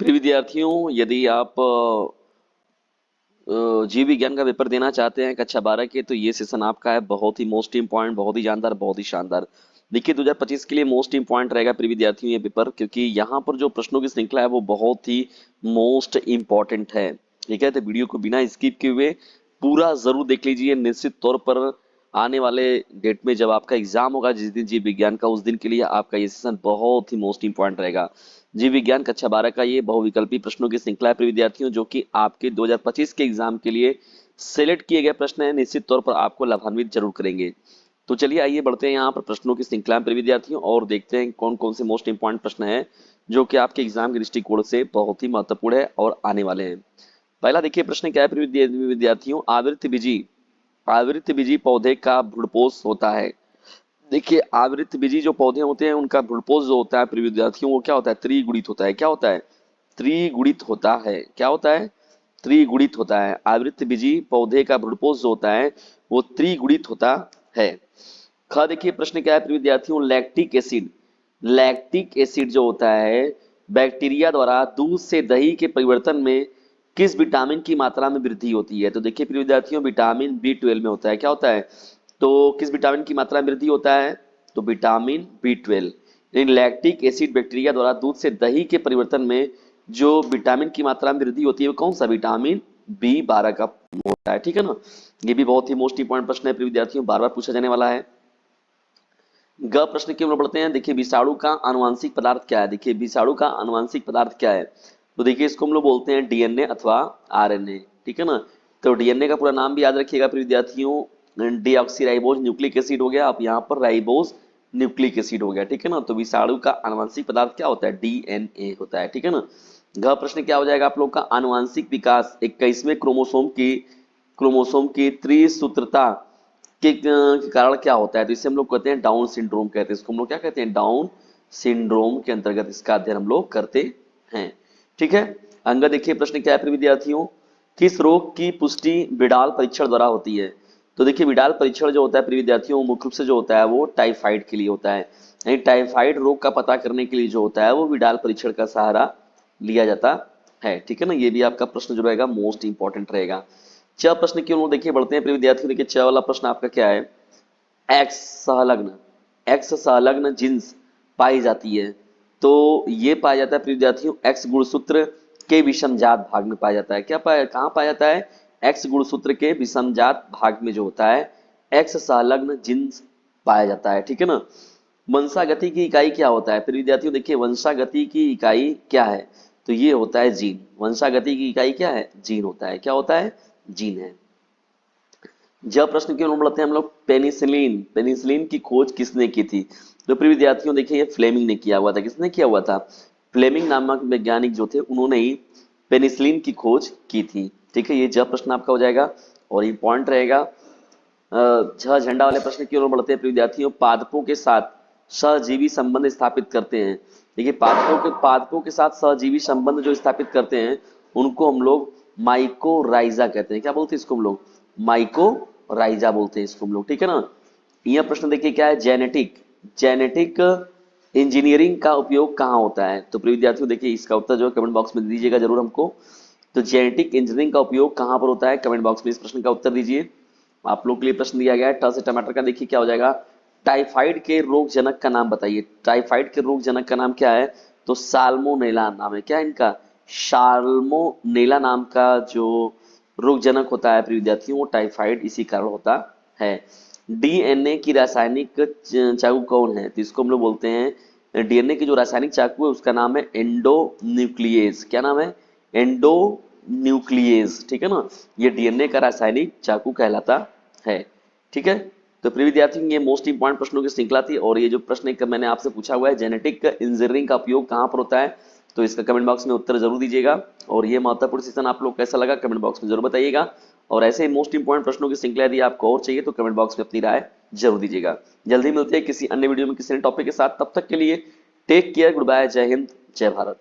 प्रिय विद्यार्थियों, यदि आप जीव विज्ञान का पेपर देना चाहते हैं कक्षा 12 के, तो ये सेशन आपका है। बहुत ही मोस्ट इंपॉर्टेंट, बहुत ही जानदार, बहुत ही शानदार। देखिए 2025 के लिए मोस्ट इंपॉर्टेंट रहेगा प्रिय विद्यार्थियों ये पेपर, क्योंकि यहाँ पर जो प्रश्नों की श्रृंखला है वो बहुत ही मोस्ट इंपॉर्टेंट है। ठीक है, तो वीडियो को बिना स्किप किए हुए पूरा जरूर देख लीजिए। निश्चित तौर पर आने वाले डेट में जब आपका एग्जाम होगा, जिस दिन जीव विज्ञान का, उस दिन के लिए आपका ये सेशन बहुत ही मोस्ट इंपॉर्टेंट रहेगा। जीव विज्ञान कक्षा 12 का ये बहुविकल्पी प्रश्नों की श्रृंखला है प्रिय विद्यार्थियों, जो कि आपके 2025 के एग्जाम के लिए सेलेक्ट किए गए प्रश्न है। निश्चित तौर पर आपको लाभान्वित जरूर करेंगे। तो चलिए आइए बढ़ते हैं यहाँ पर प्रश्नों की श्रृंखला में प्रिय विद्यार्थियों, और देखते हैं कौन कौन से मोस्ट इंपॉर्टेंट प्रश्न है जो कि आपके एग्जाम के दृष्टिकोण से बहुत ही महत्वपूर्ण है और आने वाले हैं। पहला देखिए प्रश्न क्या है प्रिय विद्यार्थियों। आवृत्तबीजी पौधे का भ्रूणपोष होता है। देखिए आवृत्तबीजी जो पौधे होते हैं उनका भ्रूणपोष जो होता है प्रिय विद्यार्थियों, वो क्या होता है? त्रिगुणित होता है। क्या होता है? त्रिगुणित होता है। क्या होता है? त्रिगुणित होता है। आवृत्तबीजी पौधे का भ्रूणपोष जो होता है वो त्रिगुणित होता है। ख देखिए प्रश्न क्या है प्रिय विद्यार्थियों। लैक्टिक एसिड जो होता है बैक्टीरिया द्वारा दूध से दही के परिवर्तन में किस विटामिन की मात्रा में वृद्धि होती है? तो देखिए प्रिय विद्यार्थियों, विटामिन B12 में होता है। क्या होता है? तो किस विटामिन की मात्रा में वृद्धि होता है? तो विटामिन B12। यानी लैक्टिक एसिड बैक्टीरिया द्वारा दूध से दही के परिवर्तन में जो विटामिन की मात्रा में वृद्धि होती है वो कौन सा? विटामिन B12 का होता है। ठीक है ना। ये भी बहुत ही मोस्ट इंपॉर्टेंट प्रश्न है प्रिय विद्यार्थियों, बार बार पूछा जाने वाला है। ग प्रश्न की हम लोग पढ़ते हैं। देखिए विषाणु का आनुवांशिक पदार्थ क्या है? देखिए विषाणु का आनुवांशिक पदार्थ क्या है? तो देखिए इसको हम लोग बोलते हैं डीएनए अथवा आरएनए। ठीक है ना। तो डीएनए का पूरा नाम भी याद रखिएगा प्रिय विद्यार्थियों। डीऑक्सीराइबोज न्यूक्लिक एसिड हो गया, अब यहाँ पर राइबोज न्यूक्लिक एसिड हो गया। ठीक है ना। तो विषाणु का आनुवांशिक पदार्थ क्या होता है? डीएनए होता है। ठीक है ना। घ प्रश्न क्या हो जाएगा आप लोग का। आनुवांशिक विकास 21वें क्रोमोसोम की त्रिसूत्रता के कारण क्या होता है? तो इसे हम लोग कहते हैं डाउन सिंड्रोम कहते हैं। इसको हम लोग क्या कहते हैं? डाउन सिंड्रोम के अंतर्गत इसका अध्ययन हम लोग करते हैं। ठीक है। अंग देखिए प्रश्न क्या है प्रिय विद्यार्थियों। किस रोग की पुष्टि विडाल परीक्षण द्वारा होती है? तो देखिए विडाल परीक्षण जो होता है प्रिय विद्यार्थियों मुख्य रूप से जो होता है वो टाइफाइड के लिए होता है। यानी टाइफाइड रोग का पता करने के लिए जो होता है वो विडाल परीक्षण का सहारा लिया जाता है। ठीक है ना। ये भी आपका प्रश्न जो रहेगा मोस्ट इंपॉर्टेंट रहेगा। च प्रश्न की ओर देखिए बढ़ते हैं प्रिय विद्यार्थियों। देखिए च वाला प्रश्न आपका क्या है। एक्स संलग्न जींस पाई जाती है। तो ये पाया जाता है प्रिय विद्यार्थियों एक्स गुणसूत्र के विषमजात भाग में पाया जाता है। क्या पाया, कहाँ पाया जाता है? एक्स गुणसूत्र के विषमजात भाग में जो होता है एक्स संलग्न जींस पाया जाता है। ठीक है ना। वंशागति की इकाई क्या होता है प्रिय विद्यार्थियों? देखिए वंशागति की इकाई क्या है? तो ये होता है जीन। वंशागति की इकाई क्या है? जीन होता है। क्या होता है? जीन है। जब प्रश्न की ओर बढ़ते हैं हम लोग। पेनिसिलिन की खोज किसने की थी? तो प्रिय विद्यार्थियों देखिए ये फ्लेमिंग ने किया हुआ था। किसने किया हुआ था? फ्लेमिंग नामक वैज्ञानिक जो थे उन्होंने ही पेनिसिलिन की खोज की थी। ठीक है। ये जब प्रश्न आपका हो जाएगा और इंपॉर्टेंट रहेगा। छह झंडा वाले प्रश्न की ओर बढ़ते हैं प्रिय विद्यार्थियों। पादपों के साथ सहजीवी संबंध स्थापित करते हैं। देखिए पादपों के साथ सहजीवी संबंध जो स्थापित करते हैं उनको हम लोग माइकोराइजा कहते हैं। क्या बोलते हैं इसको हम लोग? माइकोराइजा बोलते हैं इसको हम लोग। ठीक है ना। यह प्रश्न देखिए क्या है। जेनेटिक इंजीनियरिंग का उपयोग कहाँ होता है? तो प्रिय विद्यार्थियों देखिए इसका उत्तर जो है कमेंट बॉक्स में दीजिएगा जरूर हमको। तो जेनेटिक इंजीनियरिंग का उपयोग कहाँ पर होता है? कमेंट बॉक्स में इस प्रश्न का उत्तर दीजिए। आप लोग के लिए प्रश्न दिया गया है। ट से टमाटर का देखिए क्या हो जाएगा। टाइफाइड के रोग जनक का नाम बताइए। टाइफाइड के रोग जनक का नाम क्या है? तो साल्मोनेला नाम है। क्या है इनका? साल्मोनेला नाम का जो रोग जनक होता है प्रिय विद्यार्थियों वो टाइफाइड इसी कारण होता है। डीएनए की रासायनिक चाकू कौन है? तो इसको हम लोग बोलते हैं डीएनए की जो रासायनिक चाकू है उसका नाम है एंडोन्यूक्लियेज। क्या नाम है? एंडोन्यूक्लियेज। ठीक है ना। ये डीएनए का रासायनिक चाकू कहलाता है। ठीक है। तो प्रिय विद्यार्थियों ये मोस्ट इंपॉर्टेंट प्रश्नों की श्रृंखला थी, और ये जो प्रश्न एक मैंने आपसे पूछा हुआ है जेनेटिक इंजीनियरिंग का उपयोग कहाँ पर होता है, तो इसका कमेंट बॉक्स में उत्तर जरूर दीजिएगा। और ये महत्वपूर्ण सेशन आप लोग कैसा लगा कमेंट बॉक्स में जरूर बताइएगा। और ऐसे ही मोस्ट इंपॉर्टेंट प्रश्नों की श्रृंखला यदि आपको और चाहिए तो कमेंट बॉक्स में अपनी राय जरूर दीजिएगा। जल्दी मिलते हैं किसी अन्य वीडियो में किसी अन्य टॉपिक के साथ। तब तक के लिए टेक केयर, गुड बाय, जय हिंद, जय भारत।